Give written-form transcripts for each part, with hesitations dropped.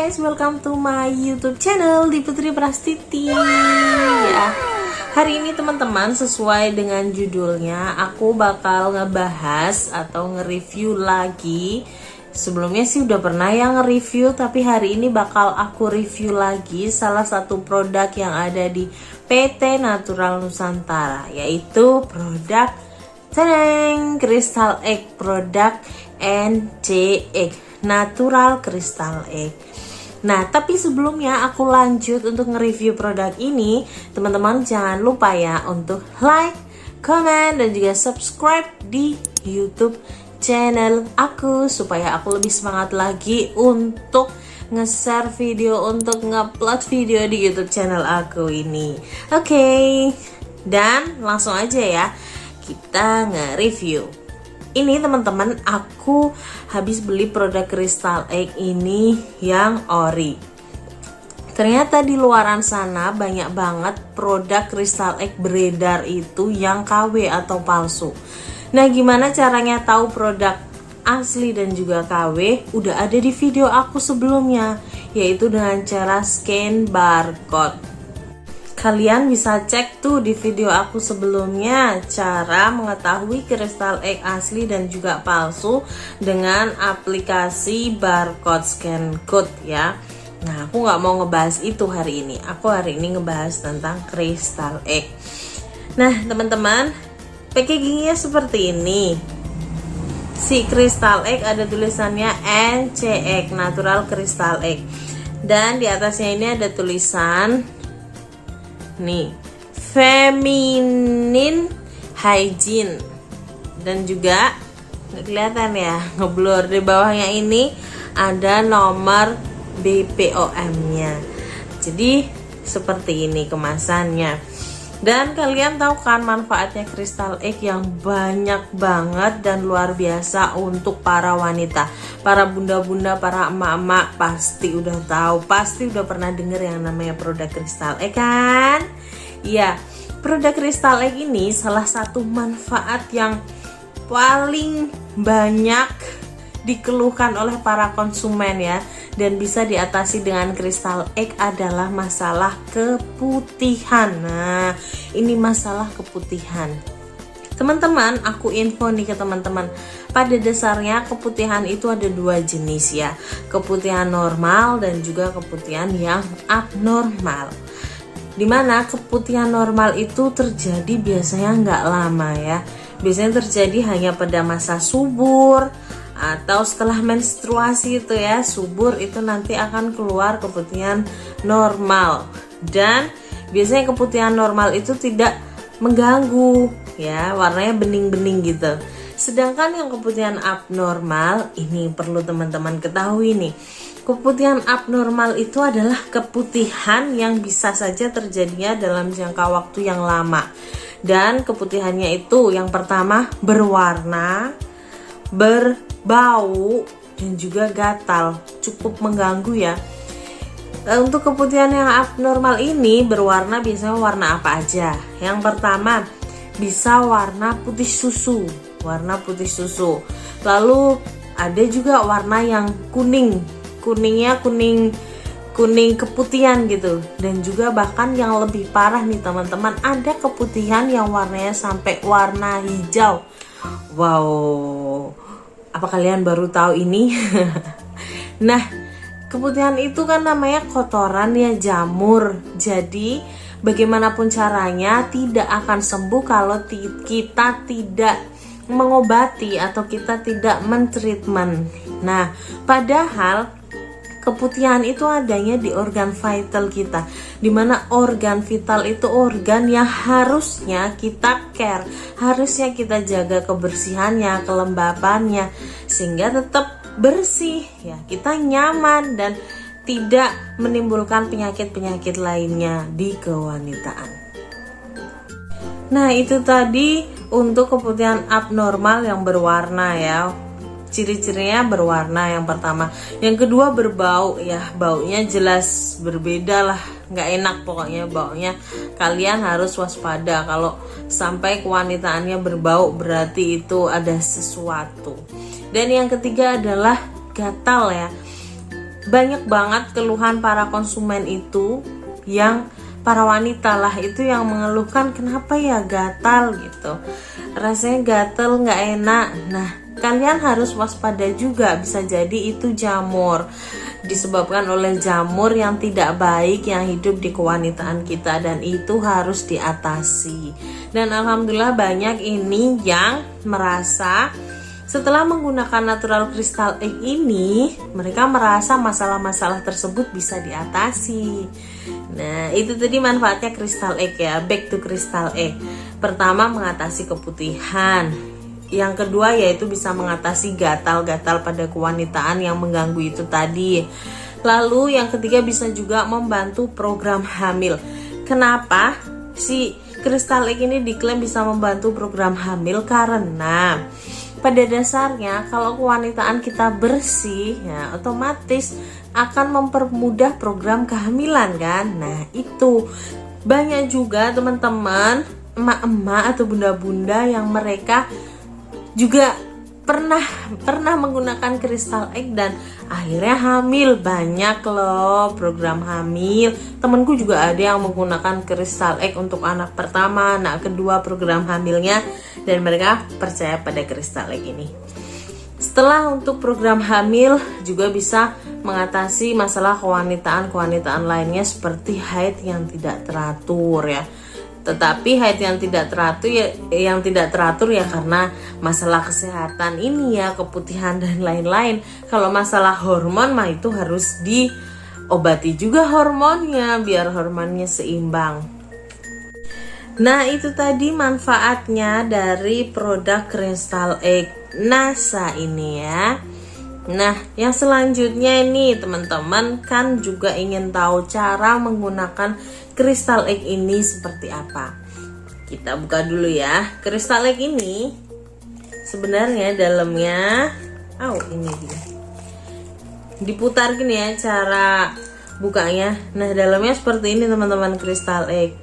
guys, welcome to my YouTube channel di Putri Prastiti. Ya, hari ini teman-teman, sesuai dengan judulnya, aku bakal ngebahas atau nge-review lagi. Sebelumnya sih udah pernah yang nge-review, tapi hari ini bakal aku review lagi salah satu produk yang ada di PT Natural Nusantara, yaitu produk Crystal Egg, produk NCX, Natural Crystal Egg. Nah, tapi sebelumnya aku lanjut untuk nge-review produk ini, teman-teman jangan lupa ya untuk like, comment, dan juga subscribe di YouTube channel aku supaya aku lebih semangat lagi untuk nge-share video, untuk nge-upload video di YouTube channel aku ini. Oke, dan langsung aja ya kita nge-review. Ini teman-teman, aku habis beli produk Crystal Egg ini yang ori. Ternyata di luaran sana banyak banget produk Crystal Egg beredar itu yang KW atau palsu. Nah, gimana caranya tahu produk asli dan juga KW? Udah ada di video aku sebelumnya, yaitu dengan cara scan barcode. Kalian bisa cek tuh di video aku sebelumnya cara mengetahui Crystal Egg asli dan juga palsu dengan aplikasi barcode scan code ya. Nah, aku nggak mau ngebahas itu hari ini. Aku hari ini ngebahas tentang Crystal Egg. Nah, teman-teman, packagingnya seperti ini. Si Crystal Egg ada tulisannya NCX, Natural Crystal Egg. Dan di atasnya ini ada tulisan nih, Feminine Hygiene, dan juga nggak kelihatan ya, ngeblur. Di bawahnya ini ada nomor BPOM-nya. Jadi seperti ini kemasannya. Dan kalian tahu kan manfaatnya Crystal Egg yang banyak banget dan luar biasa untuk para wanita, para bunda-bunda, para emak-emak pasti udah tahu, pasti udah pernah denger yang namanya produk Crystal Egg kan? Iya, produk Crystal Egg ini salah satu manfaat yang paling banyak dikeluhkan oleh para konsumen ya, dan bisa diatasi dengan Crystal Egg adalah masalah keputihan. Nah, ini masalah keputihan. Teman-teman, aku info nih ke teman-teman. Pada dasarnya keputihan itu ada dua jenis ya. Keputihan normal dan juga keputihan yang abnormal. Dimana keputihan normal itu terjadi biasanya nggak lama ya. Biasanya terjadi hanya pada masa subur atau setelah menstruasi itu ya. Subur itu nanti akan keluar keputihan normal, dan biasanya keputihan normal itu tidak mengganggu ya, warnanya bening-bening gitu. Sedangkan yang keputihan abnormal ini perlu teman-teman ketahui nih. Keputihan abnormal itu adalah keputihan yang bisa saja terjadinya dalam jangka waktu yang lama. Dan keputihannya itu yang pertama berwarna, berbau, dan juga gatal, cukup mengganggu ya. Untuk keputihan yang abnormal ini berwarna biasanya warna apa aja? Yang pertama bisa warna putih susu, warna putih susu. Lalu ada juga warna yang kuning, kuningnya kuning keputihan gitu. Dan juga bahkan yang lebih parah nih teman-teman, ada keputihan yang warnanya sampai warna hijau. Wow, apa kalian baru tahu ini? Nah, keputihan itu kan namanya kotoran ya, jamur. Jadi bagaimanapun caranya tidak akan sembuh kalau kita tidak mengobati atau kita tidak mentreatment. Nah, padahal keputihan itu adanya di organ vital kita, dimana organ vital itu organ yang harusnya kita care, harusnya kita jaga kebersihannya, kelembabannya, sehingga tetap bersih ya, kita nyaman dan tidak menimbulkan penyakit-penyakit lainnya di kewanitaan. Nah, itu tadi untuk keputihan abnormal yang berwarna ya. Ciri-cirinya berwarna yang pertama. Yang kedua berbau ya, baunya jelas berbeda lah, nggak enak pokoknya baunya. Kalian harus waspada kalau sampai kewanitaannya berbau, berarti itu ada sesuatu. Dan yang ketiga adalah gatal ya. banyak banget keluhan para konsumen itu, yang para wanita lah itu yang mengeluhkan kenapa ya gatal gitu, rasanya gatal nggak enak. Nah, kalian harus waspada juga, bisa jadi itu jamur, disebabkan oleh jamur yang tidak baik yang hidup di kewanitaan kita, dan itu harus diatasi. Dan alhamdulillah banyak ini yang merasa setelah menggunakan natural crystal egg ini, mereka merasa masalah-masalah tersebut bisa diatasi. Nah, itu tadi manfaatnya crystal egg ya, back to crystal egg. Pertama, mengatasi keputihan. Yang kedua yaitu bisa mengatasi gatal-gatal pada kewanitaan yang mengganggu itu tadi. Lalu yang ketiga bisa juga membantu program hamil. Kenapa si crystal egg ini diklaim bisa membantu program hamil? Karena pada dasarnya kalau kewanitaan kita bersih ya, otomatis akan mempermudah program kehamilan kan. Nah, itu banyak juga teman-teman, emak-emak atau bunda-bunda yang mereka juga pernah menggunakan crystal egg dan akhirnya hamil. Banyak loh program hamil. Temenku juga ada yang menggunakan crystal egg untuk anak pertama, anak kedua program hamilnya, dan mereka percaya pada crystal egg ini. Setelah untuk program hamil juga bisa mengatasi masalah kewanitaan lainnya seperti haid yang tidak teratur ya. Tetapi haid yang tidak teratur ya karena masalah kesehatan ini ya, keputihan dan lain-lain. Kalau masalah hormon mah itu harus diobati juga hormonnya biar hormonnya seimbang. Nah, itu tadi manfaatnya dari produk crystal egg NASA ini ya. Nah, yang selanjutnya ini teman-teman kan juga ingin tahu cara menggunakan crystal egg ini seperti apa. Kita buka dulu ya. Crystal egg ini sebenarnya dalamnya, ini dia. Diputar gini ya cara bukanya. Nah, dalamnya seperti ini teman-teman crystal egg.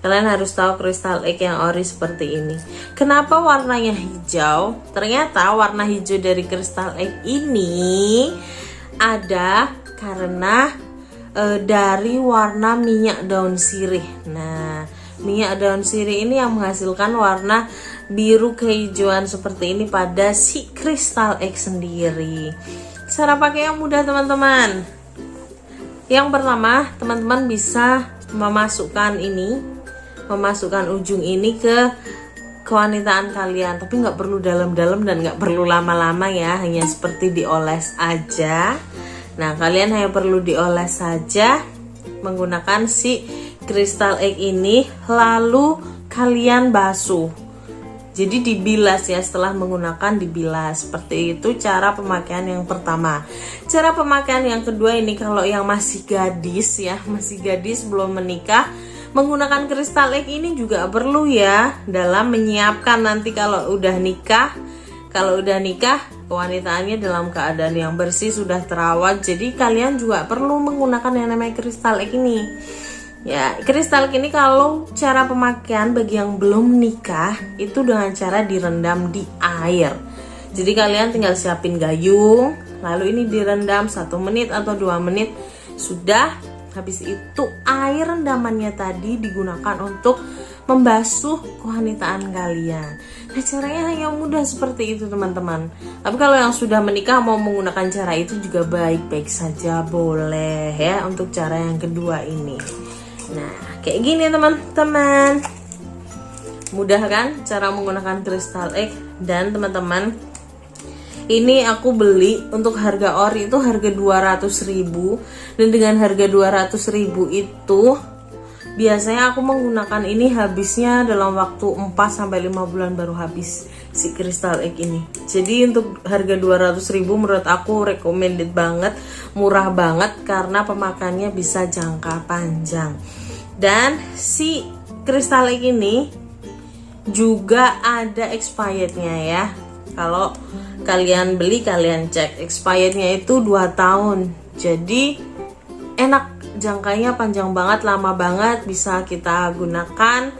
Kalian harus tahu crystal egg yang ori seperti ini. Kenapa warnanya hijau? Ternyata warna hijau dari crystal egg ini ada karena dari warna minyak daun sirih. Nah, minyak daun sirih ini yang menghasilkan warna biru kehijauan seperti ini pada si crystal egg sendiri. Cara pakai yang mudah teman-teman. Yang pertama, teman-teman bisa memasukkan ujung ini ke kewanitaan kalian, tapi nggak perlu dalam-dalam dan nggak perlu lama-lama ya, hanya seperti dioles aja. Nah, kalian hanya perlu dioles saja menggunakan si crystal egg ini, lalu kalian basuh. Jadi dibilas ya, setelah menggunakan dibilas. Seperti itu cara pemakaian yang pertama. Cara pemakaian yang kedua ini kalau yang masih gadis ya, belum menikah, menggunakan crystal egg ini juga perlu ya dalam menyiapkan nanti kalau udah nikah. Kalau udah nikah, kewanitaannya dalam keadaan yang bersih, sudah terawat. Jadi kalian juga perlu menggunakan yang namanya crystal egg ini. Ya, crystal egg ini kalau cara pemakaian bagi yang belum nikah itu dengan cara direndam di air. Jadi kalian tinggal siapin gayung, lalu ini direndam 1 menit atau 2 menit. Sudah. Habis itu air rendamannya tadi digunakan untuk membasuh kewanitaan kalian. Nah, caranya hanya mudah seperti itu teman-teman. Tapi kalau yang sudah menikah mau menggunakan cara itu juga baik-baik saja, boleh ya untuk cara yang kedua ini. Nah, kayak gini teman-teman. Mudah kan cara menggunakan crystal egg. Dan teman-teman, ini aku beli untuk harga ori itu harga 200.000, dan dengan harga 200.000 itu biasanya aku menggunakan ini habisnya dalam waktu 4-5 bulan baru habis si crystal egg ini. Jadi untuk harga 200.000 menurut aku recommended banget, murah banget karena pemakaiannya bisa jangka panjang. Dan si crystal egg ini juga ada expirednya ya. Kalau kalian beli, kalian cek expirednya itu 2 tahun. Jadi enak, jangkanya panjang banget, lama banget, bisa kita gunakan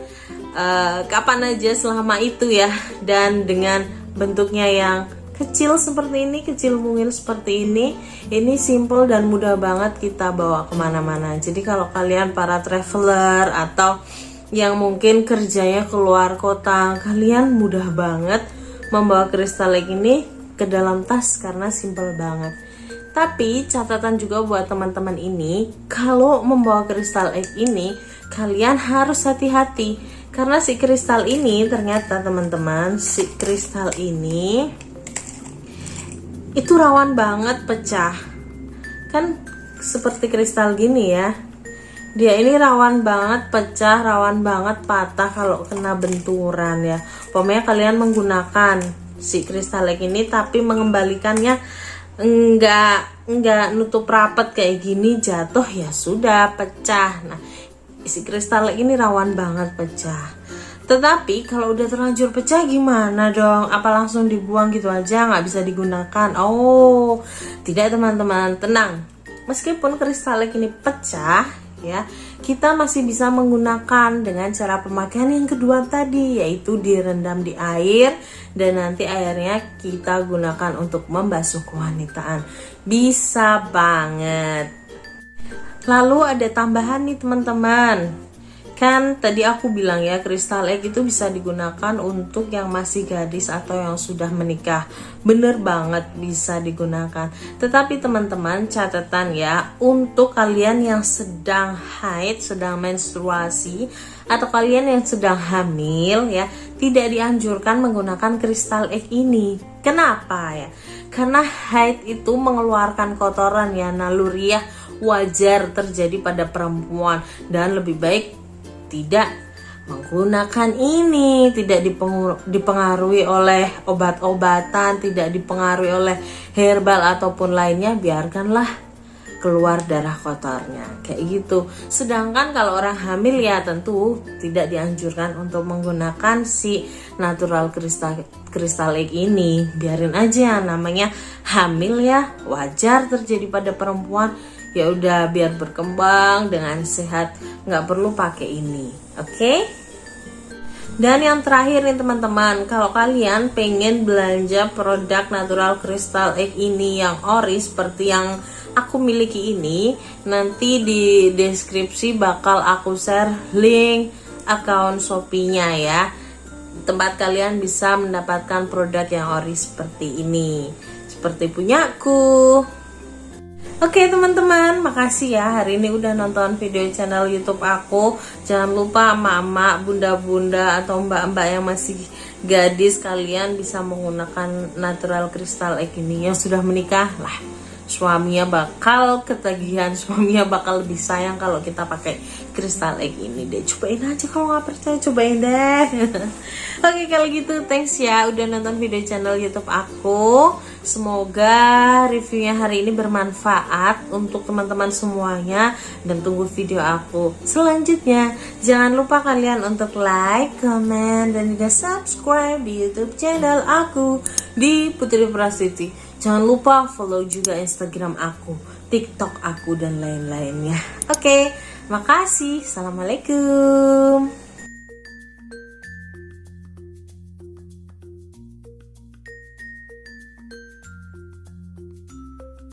kapan aja selama itu ya. Dan dengan bentuknya yang kecil seperti ini, kecil mungil seperti ini simple dan mudah banget kita bawa kemana-mana. Jadi kalau kalian para traveler atau yang mungkin kerjanya keluar kota, kalian mudah banget membawa kristal egg ini ke dalam tas karena simple banget. Tapi catatan juga buat teman-teman ini, kalau membawa kristal egg ini kalian harus hati-hati karena si kristal ini ternyata teman-teman, si kristal ini itu rawan banget pecah. Kan seperti kristal gini ya, dia ini rawan banget pecah, rawan banget patah kalau kena benturan ya. Pokoknya kalian menggunakan si kristal egg ini tapi mengembalikannya enggak nutup rapat kayak gini, jatuh ya sudah pecah. Nah, si kristal egg ini rawan banget pecah. Tetapi kalau udah terlanjur pecah gimana dong? Apa langsung dibuang gitu aja nggak bisa digunakan? Oh, tidak teman-teman, tenang. Meskipun kristal egg ini pecah ya, kita masih bisa menggunakan dengan cara pemakaian yang kedua tadi, yaitu direndam di air dan nanti airnya kita gunakan untuk membasuh kewanitaan. Bisa banget. Lalu ada tambahan nih teman-teman. Kan tadi aku bilang ya, kristal egg itu bisa digunakan untuk yang masih gadis atau yang sudah menikah. Bener banget bisa digunakan. Tetapi teman-teman, catatan ya, untuk kalian yang sedang haid, sedang menstruasi, atau kalian yang sedang hamil ya, tidak dianjurkan menggunakan kristal egg ini. Kenapa ya? Karena haid itu mengeluarkan kotoran ya, naluriah wajar terjadi pada perempuan, dan lebih baik tidak menggunakan ini, tidak dipengaruhi oleh obat-obatan, tidak dipengaruhi oleh herbal ataupun lainnya, biarkanlah keluar darah kotornya kayak gitu. Sedangkan kalau orang hamil ya tentu tidak dianjurkan untuk menggunakan si natural kristal egg ini. Biarin aja, namanya hamil ya, wajar terjadi pada perempuan. Ya udah, biar berkembang dengan sehat, nggak perlu pakai ini, oke? Dan yang terakhir nih teman-teman, kalau kalian pengen belanja produk natural crystal egg ini yang ori seperti yang aku miliki ini, nanti di deskripsi bakal aku share link akun Shopee-nya ya, tempat kalian bisa mendapatkan produk yang ori seperti ini, seperti punyaku. Oke teman-teman, makasih ya hari ini udah nonton video channel YouTube aku. Jangan lupa mama, bunda-bunda atau mbak-mbak yang masih gadis, kalian bisa menggunakan natural crystal egg ini. Yang sudah menikah lah, suaminya bakal ketagihan, suaminya bakal lebih sayang kalau kita pakai crystal egg ini deh. Cobain aja, kalau nggak percaya cobain deh. Oke kalau gitu, thanks ya udah nonton video channel YouTube aku. Semoga reviewnya hari ini bermanfaat untuk teman-teman semuanya, dan tunggu video aku selanjutnya. Jangan lupa kalian untuk like, comment, dan juga subscribe di YouTube channel aku di Putri Prastuti. Jangan lupa follow juga Instagram aku, TikTok aku, dan lain-lainnya. Oke, makasih. Assalamualaikum.